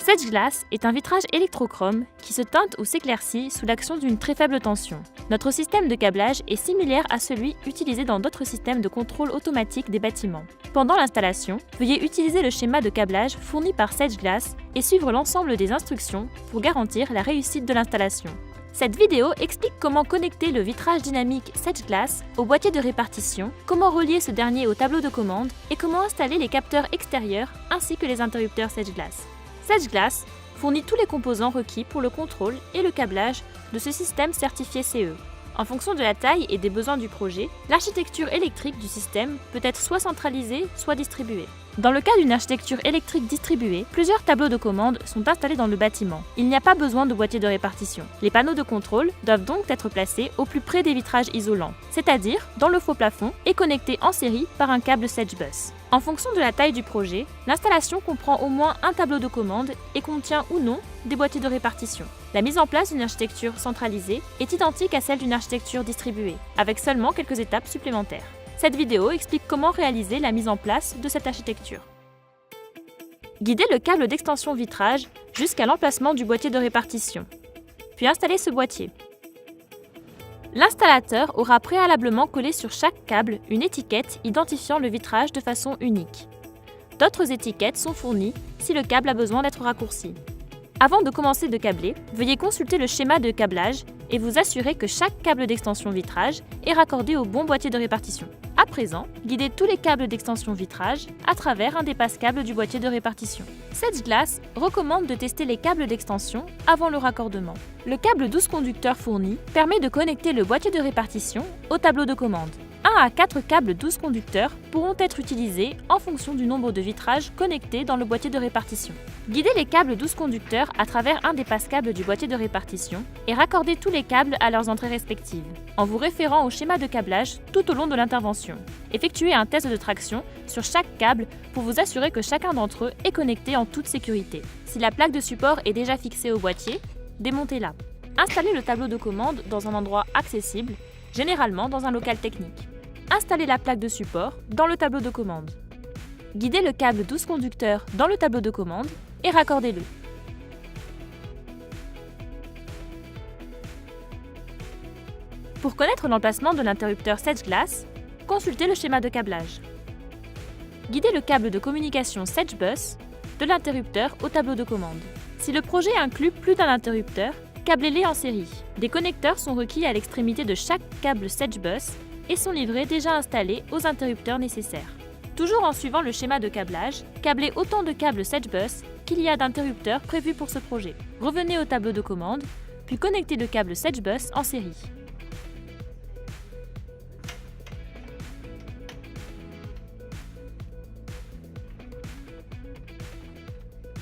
Sedge Glass est un vitrage électrochrome qui se teinte ou s'éclaircit sous l'action d'une très faible tension. Notre système de câblage est similaire à celui utilisé dans d'autres systèmes de contrôle automatique des bâtiments. Pendant l'installation, veuillez utiliser le schéma de câblage fourni par Sedge Glass et suivre l'ensemble des instructions pour garantir la réussite de l'installation. Cette vidéo explique comment connecter le vitrage dynamique Sedge Glass au boîtier de répartition, comment relier ce dernier au tableau de commande et comment installer les capteurs extérieurs ainsi que les interrupteurs Sedge Glass. Sedge Glass fournit tous les composants requis pour le contrôle et le câblage de ce système certifié CE. En fonction de la taille et des besoins du projet, l'architecture électrique du système peut être soit centralisée, soit distribuée. Dans le cas d'une architecture électrique distribuée, plusieurs tableaux de commande sont installés dans le bâtiment. Il n'y a pas besoin de boîtier de répartition. Les panneaux de contrôle doivent donc être placés au plus près des vitrages isolants, c'est-à-dire dans le faux plafond et connectés en série par un câble Sedge Bus. En fonction de la taille du projet, l'installation comprend au moins un tableau de commande et contient ou non des boîtiers de répartition. La mise en place d'une architecture centralisée est identique à celle d'une architecture distribuée, avec seulement quelques étapes supplémentaires. Cette vidéo explique comment réaliser la mise en place de cette architecture. Guidez le câble d'extension vitrage jusqu'à l'emplacement du boîtier de répartition, puis installez ce boîtier. L'installateur aura préalablement collé sur chaque câble une étiquette identifiant le vitrage de façon unique. D'autres étiquettes sont fournies si le câble a besoin d'être raccourci. Avant de commencer de câbler, veuillez consulter le schéma de câblage et vous assurer que chaque câble d'extension vitrage est raccordé au bon boîtier de répartition. À présent, guidez tous les câbles d'extension vitrage à travers un des passe-câbles du boîtier de répartition. Sedge Glass recommande de tester les câbles d'extension avant le raccordement. Le câble 12 conducteurs fourni permet de connecter le boîtier de répartition au tableau de commande. 1 à 4 câbles 12 conducteurs pourront être utilisés en fonction du nombre de vitrages connectés dans le boîtier de répartition. Guidez les câbles 12 conducteurs à travers un des passe-câbles du boîtier de répartition et raccordez tous les câbles à leurs entrées respectives, en vous référant au schéma de câblage tout au long de l'intervention. Effectuez un test de traction sur chaque câble pour vous assurer que chacun d'entre eux est connecté en toute sécurité. Si la plaque de support est déjà fixée au boîtier, démontez-la. Installez le tableau de commande dans un endroit accessible, généralement dans un local technique. Installez la plaque de support dans le tableau de commande. Guidez le câble 12 conducteurs dans le tableau de commande et raccordez-le. Pour connaître l'emplacement de l'interrupteur Sedge Glass, consultez le schéma de câblage. Guidez le câble de communication Sedge Bus de l'interrupteur au tableau de commande. Si le projet inclut plus d'un interrupteur, câblez-les en série. Des connecteurs sont requis à l'extrémité de chaque câble Sedge Bus et sont livrés déjà installés aux interrupteurs nécessaires. Toujours en suivant le schéma de câblage, câblez autant de câbles Sedge Bus qu'il y a d'interrupteurs prévus pour ce projet. Revenez au tableau de commande, puis connectez le câble Sedge Bus en série.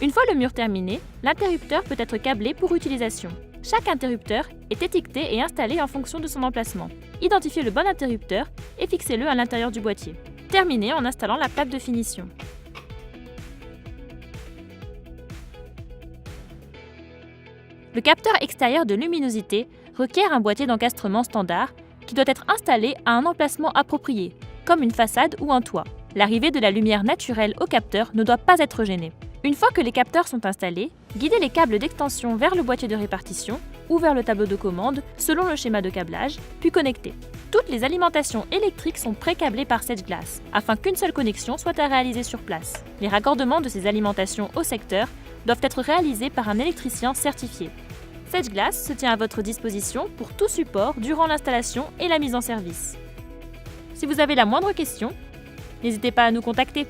Une fois le mur terminé, l'interrupteur peut être câblé pour utilisation. Chaque interrupteur est étiqueté et installé en fonction de son emplacement. Identifiez le bon interrupteur et fixez-le à l'intérieur du boîtier. Terminez en installant la plaque de finition. Le capteur extérieur de luminosité requiert un boîtier d'encastrement standard qui doit être installé à un emplacement approprié, comme une façade ou un toit. L'arrivée de la lumière naturelle au capteur ne doit pas être gênée. Une fois que les capteurs sont installés, guidez les câbles d'extension vers le boîtier de répartition ou vers le tableau de commande selon le schéma de câblage, puis connectez. Toutes les alimentations électriques sont pré-câblées par Sedge Glass, afin qu'une seule connexion soit à réaliser sur place. Les raccordements de ces alimentations au secteur doivent être réalisés par un électricien certifié. Sedge Glass se tient à votre disposition pour tout support durant l'installation et la mise en service. Si vous avez la moindre question, n'hésitez pas à nous contacter.